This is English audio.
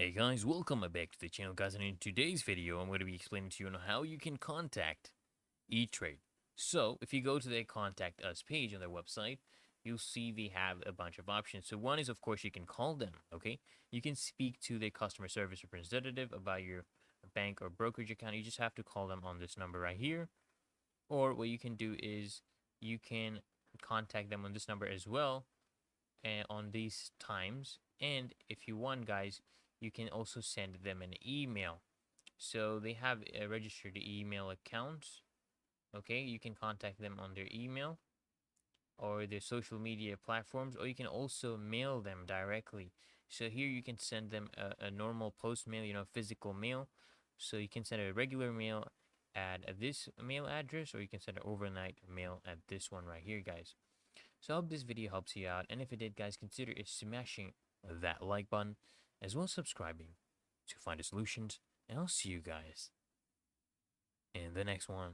Hey guys, welcome back to the channel guys, and in today's video I'm going to be explaining to you on how you can contact E-Trade. So if you go to their contact us page on their website, you'll see they have a bunch of options. So one is, of course, you can call them, okay? You can speak to their customer service representative about your bank or brokerage account. You just have to call them on this number right here. Or what you can do is you can contact them on this number as well, and on these times. And if you want, guys, you can also send them an email. So they have a registered email accounts. Okay, you can contact them on their email or their social media platforms, or you can also mail them directly. So here you can send them a normal post mail, physical mail. So you can send a regular mail at this mail address, or you can send an overnight mail at this one right here, guys. So I hope this video helps you out, and if it did, guys, consider smashing that like button as well as subscribing to find the solutions, and I'll see you guys in the next one.